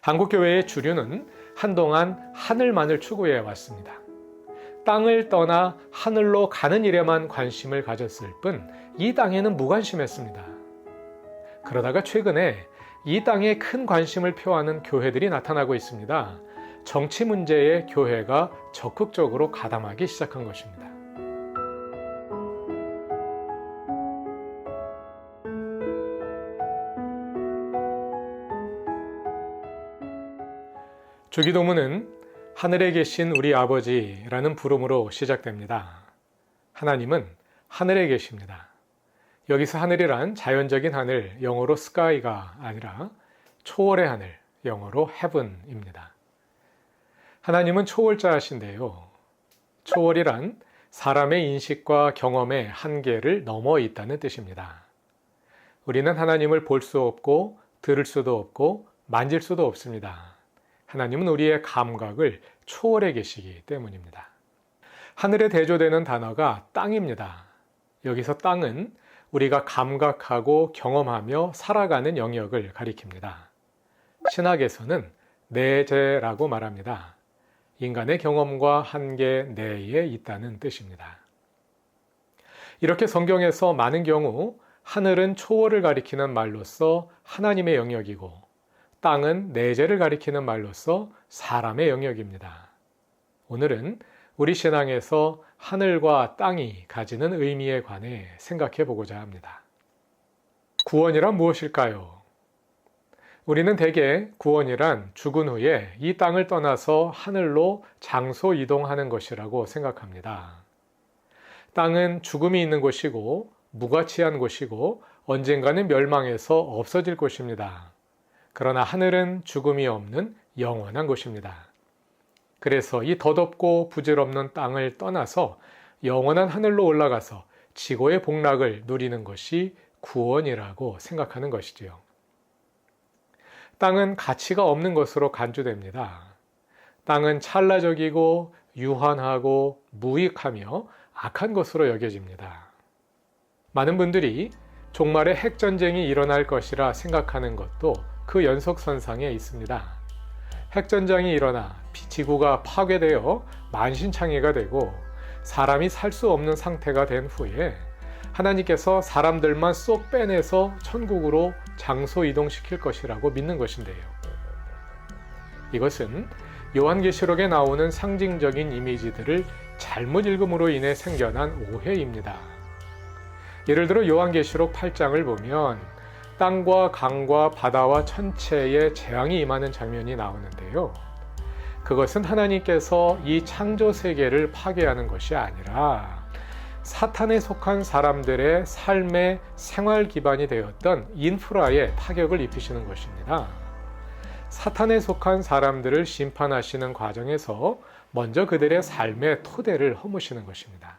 한국교회의 주류는 한동안 하늘만을 추구해 왔습니다. 땅을 떠나 하늘로 가는 일에만 관심을 가졌을 뿐 이 땅에는 무관심했습니다. 그러다가 최근에 이 땅에 큰 관심을 표하는 교회들이 나타나고 있습니다. 정치 문제에 교회가 적극적으로 가담하기 시작한 것입니다. 주기도문은 하늘에 계신 우리 아버지라는 부름으로 시작됩니다. 하나님은 하늘에 계십니다. 여기서 하늘이란 자연적인 하늘, 영어로 sky가 아니라 초월의 하늘, 영어로 heaven입니다. 하나님은 초월자이신데요. 초월이란 사람의 인식과 경험의 한계를 넘어 있다는 뜻입니다. 우리는 하나님을 볼 수 없고 들을 수도 없고 만질 수도 없습니다. 하나님은 우리의 감각을 초월해 계시기 때문입니다. 하늘에 대조되는 단어가 땅입니다. 여기서 땅은 우리가 감각하고 경험하며 살아가는 영역을 가리킵니다. 신학에서는 내재라고 말합니다. 인간의 경험과 한계 내에 있다는 뜻입니다. 이렇게 성경에서 많은 경우 하늘은 초월을 가리키는 말로서 하나님의 영역이고 땅은 내재를 가리키는 말로서 사람의 영역입니다. 오늘은 우리 신앙에서 하늘과 땅이 가지는 의미에 관해 생각해 보고자 합니다. 구원이란 무엇일까요? 우리는 대개 구원이란 죽은 후에 이 땅을 떠나서 하늘로 장소 이동하는 것이라고 생각합니다. 땅은 죽음이 있는 곳이고 무가치한 곳이고 언젠가는 멸망해서 없어질 곳입니다. 그러나 하늘은 죽음이 없는 영원한 곳입니다. 그래서 이 덧없고 부질없는 땅을 떠나서 영원한 하늘로 올라가서 지고의 복락을 누리는 것이 구원이라고 생각하는 것이지요. 땅은 가치가 없는 것으로 간주됩니다. 땅은 찰나적이고 유한하고 무익하며 악한 것으로 여겨집니다. 많은 분들이 종말에 핵전쟁이 일어날 것이라 생각하는 것도 그 연속선상에 있습니다. 핵전쟁이 일어나 지구가 파괴되어 만신창이가 되고 사람이 살 수 없는 상태가 된 후에 하나님께서 사람들만 쏙 빼내서 천국으로 장소 이동시킬 것이라고 믿는 것인데요. 이것은 요한계시록에 나오는 상징적인 이미지들을 잘못 읽음으로 인해 생겨난 오해입니다. 예를 들어 요한계시록 8장을 보면 땅과 강과 바다와 천체에 재앙이 임하는 장면이 나오는데요. 그것은 하나님께서 이 창조 세계를 파괴하는 것이 아니라 사탄에 속한 사람들의 삶의 생활 기반이 되었던 인프라에 타격을 입히시는 것입니다. 사탄에 속한 사람들을 심판하시는 과정에서 먼저 그들의 삶의 토대를 허무시는 것입니다.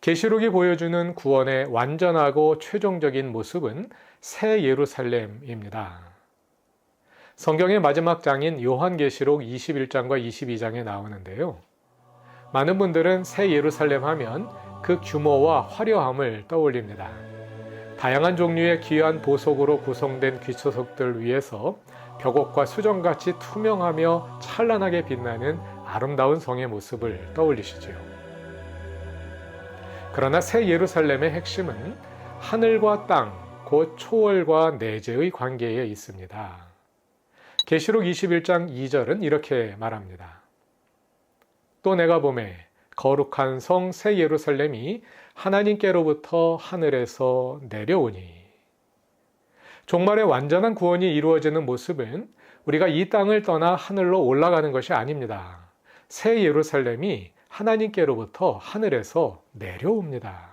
계시록이 보여주는 구원의 완전하고 최종적인 모습은 새 예루살렘입니다. 성경의 마지막 장인 요한계시록 21장과 22장에 나오는데요. 많은 분들은 새 예루살렘 하면 그 규모와 화려함을 떠올립니다. 다양한 종류의 귀한 보석으로 구성된 귀초석들 위에서 벽옥과 수정같이 투명하며 찬란하게 빛나는 아름다운 성의 모습을 떠올리시죠. 그러나 새 예루살렘의 핵심은 하늘과 땅, 곧 초월과 내재의 관계에 있습니다. 계시록 21장 2절은 이렇게 말합니다. 또 내가 보매 거룩한 성 새 예루살렘이 하나님께로부터 하늘에서 내려오니. 종말의 완전한 구원이 이루어지는 모습은 우리가 이 땅을 떠나 하늘로 올라가는 것이 아닙니다. 새 예루살렘이 하나님께로부터 하늘에서 내려옵니다.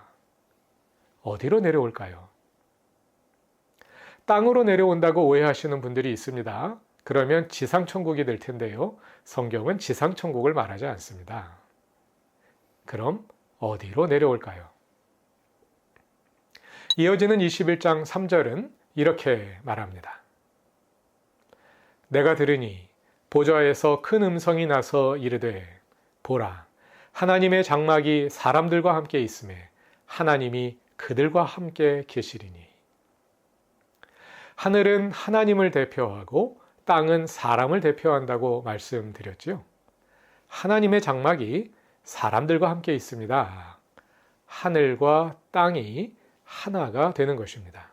어디로 내려올까요? 땅으로 내려온다고 오해하시는 분들이 있습니다. 그러면 지상천국이 될 텐데요. 성경은 지상천국을 말하지 않습니다. 그럼 어디로 내려올까요? 이어지는 21장 3절은 이렇게 말합니다. 내가 들으니 보좌에서 큰 음성이 나서 이르되 보라 하나님의 장막이 사람들과 함께 있음에 하나님이 그들과 함께 계시리니. 하늘은 하나님을 대표하고 땅은 사람을 대표한다고 말씀드렸지요. 하나님의 장막이 사람들과 함께 있습니다. 하늘과 땅이 하나가 되는 것입니다.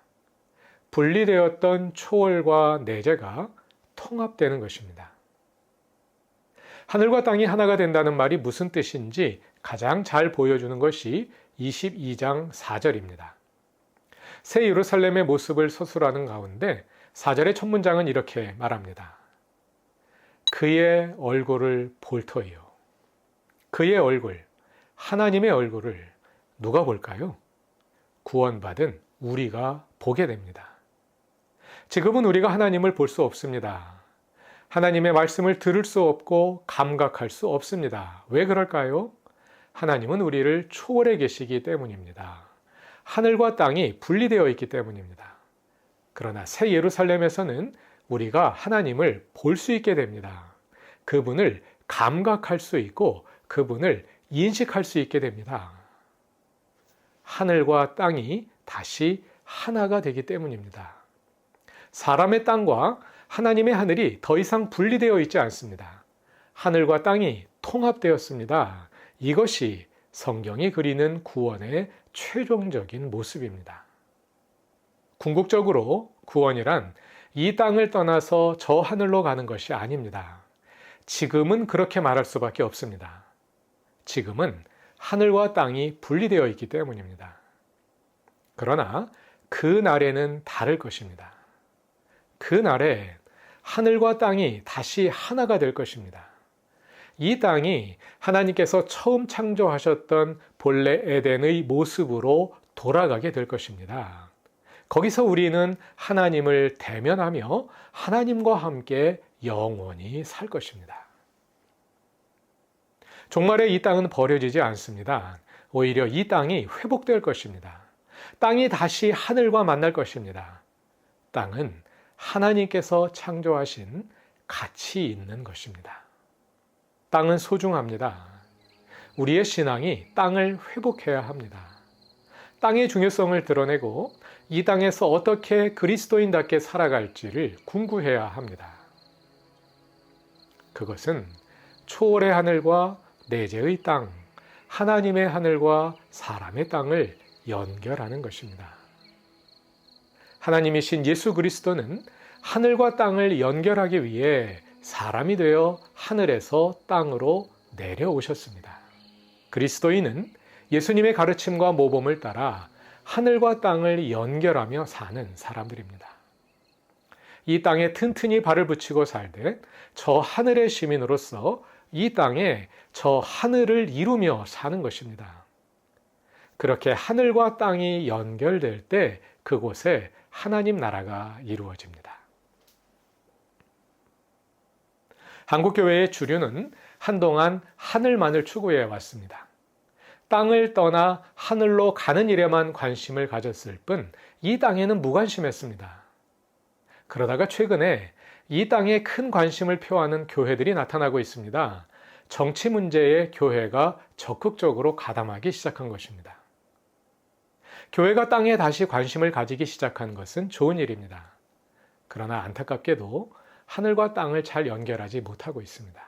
분리되었던 초월과 내재가 통합되는 것입니다. 하늘과 땅이 하나가 된다는 말이 무슨 뜻인지 가장 잘 보여주는 것이 22장 4절입니다. 새 예루살렘의 모습을 서술하는 가운데 4절의 첫 문장은 이렇게 말합니다. 그의 얼굴을 볼 터이요. 그의 얼굴, 하나님의 얼굴을 누가 볼까요? 구원받은 우리가 보게 됩니다. 지금은 우리가 하나님을 볼 수 없습니다. 하나님의 말씀을 들을 수 없고 감각할 수 없습니다. 왜 그럴까요? 하나님은 우리를 초월해 계시기 때문입니다. 하늘과 땅이 분리되어 있기 때문입니다. 그러나 새 예루살렘에서는 우리가 하나님을 볼 수 있게 됩니다. 그분을 감각할 수 있고 그분을 인식할 수 있게 됩니다. 하늘과 땅이 다시 하나가 되기 때문입니다. 사람의 땅과 하나님의 하늘이 더 이상 분리되어 있지 않습니다. 하늘과 땅이 통합되었습니다. 이것이 성경이 그리는 구원의 최종적인 모습입니다. 궁극적으로 구원이란 이 땅을 떠나서 저 하늘로 가는 것이 아닙니다. 지금은 그렇게 말할 수밖에 없습니다. 지금은 하늘과 땅이 분리되어 있기 때문입니다. 그러나 그 날에는 다를 것입니다. 그 날에 하늘과 땅이 다시 하나가 될 것입니다. 이 땅이 하나님께서 처음 창조하셨던 본래 에덴의 모습으로 돌아가게 될 것입니다. 거기서 우리는 하나님을 대면하며 하나님과 함께 영원히 살 것입니다. 종말에 이 땅은 버려지지 않습니다. 오히려 이 땅이 회복될 것입니다. 땅이 다시 하늘과 만날 것입니다. 땅은 하나님께서 창조하신 가치 있는 것입니다. 땅은 소중합니다. 우리의 신앙이 땅을 회복해야 합니다. 땅의 중요성을 드러내고 이 땅에서 어떻게 그리스도인답게 살아갈지를 궁구해야 합니다. 그것은 초월의 하늘과 내재의 땅, 하나님의 하늘과 사람의 땅을 연결하는 것입니다. 하나님이신 예수 그리스도는 하늘과 땅을 연결하기 위해 사람이 되어 하늘에서 땅으로 내려오셨습니다. 그리스도인은 예수님의 가르침과 모범을 따라 하늘과 땅을 연결하며 사는 사람들입니다. 이 땅에 튼튼히 발을 붙이고 살되 저 하늘의 시민으로서 이 땅에 저 하늘을 이루며 사는 것입니다. 그렇게 하늘과 땅이 연결될 때 그곳에 하나님 나라가 이루어집니다. 한국교회의 주류는 한동안 하늘만을 추구해 왔습니다. 땅을 떠나 하늘로 가는 일에만 관심을 가졌을 뿐 이 땅에는 무관심했습니다. 그러다가 최근에 이 땅에 큰 관심을 표하는 교회들이 나타나고 있습니다. 정치 문제에 교회가 적극적으로 가담하기 시작한 것입니다. 교회가 땅에 다시 관심을 가지기 시작한 것은 좋은 일입니다. 그러나 안타깝게도 하늘과 땅을 잘 연결하지 못하고 있습니다.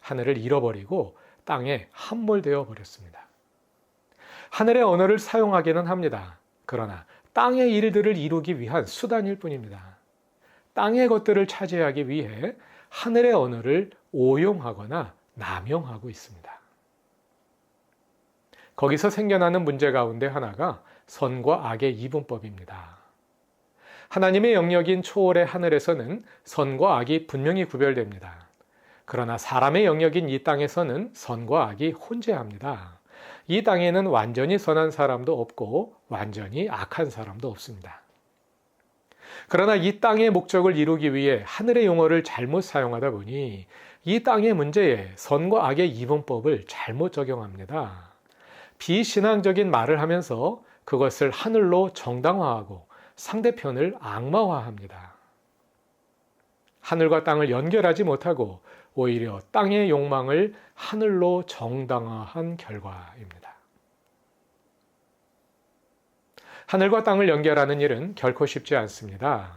하늘을 잃어버리고 땅에 함몰되어 버렸습니다. 하늘의 언어를 사용하기는 합니다. 그러나 땅의 일들을 이루기 위한 수단일 뿐입니다. 땅의 것들을 차지하기 위해 하늘의 언어를 오용하거나 남용하고 있습니다. 거기서 생겨나는 문제 가운데 하나가 선과 악의 이분법입니다. 하나님의 영역인 초월의 하늘에서는 선과 악이 분명히 구별됩니다. 그러나 사람의 영역인 이 땅에서는 선과 악이 혼재합니다. 이 땅에는 완전히 선한 사람도 없고 완전히 악한 사람도 없습니다. 그러나 이 땅의 목적을 이루기 위해 하늘의 용어를 잘못 사용하다 보니 이 땅의 문제에 선과 악의 이분법을 잘못 적용합니다. 비신앙적인 말을 하면서 그것을 하늘로 정당화하고 상대편을 악마화합니다. 하늘과 땅을 연결하지 못하고 오히려 땅의 욕망을 하늘로 정당화한 결과입니다. 하늘과 땅을 연결하는 일은 결코 쉽지 않습니다.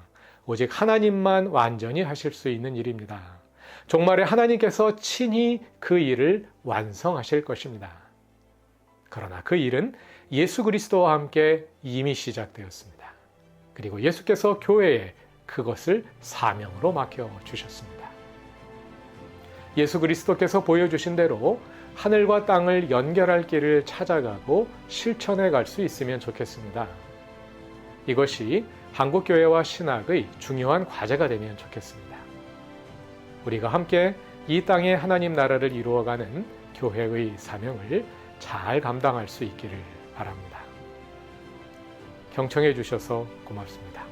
오직 하나님만 완전히 하실 수 있는 일입니다. 종말에 하나님께서 친히 그 일을 완성하실 것입니다. 그러나 그 일은 예수 그리스도와 함께 이미 시작되었습니다. 그리고 예수께서 교회에 그것을 사명으로 맡겨주셨습니다. 예수 그리스도께서 보여주신 대로 하늘과 땅을 연결할 길을 찾아가고 실천해 갈 수 있으면 좋겠습니다. 이것이 한국교회와 신학의 중요한 과제가 되면 좋겠습니다. 우리가 함께 이 땅의 하나님 나라를 이루어가는 교회의 사명을 잘 감당할 수 있기를 바랍니다. 경청해 주셔서 고맙습니다.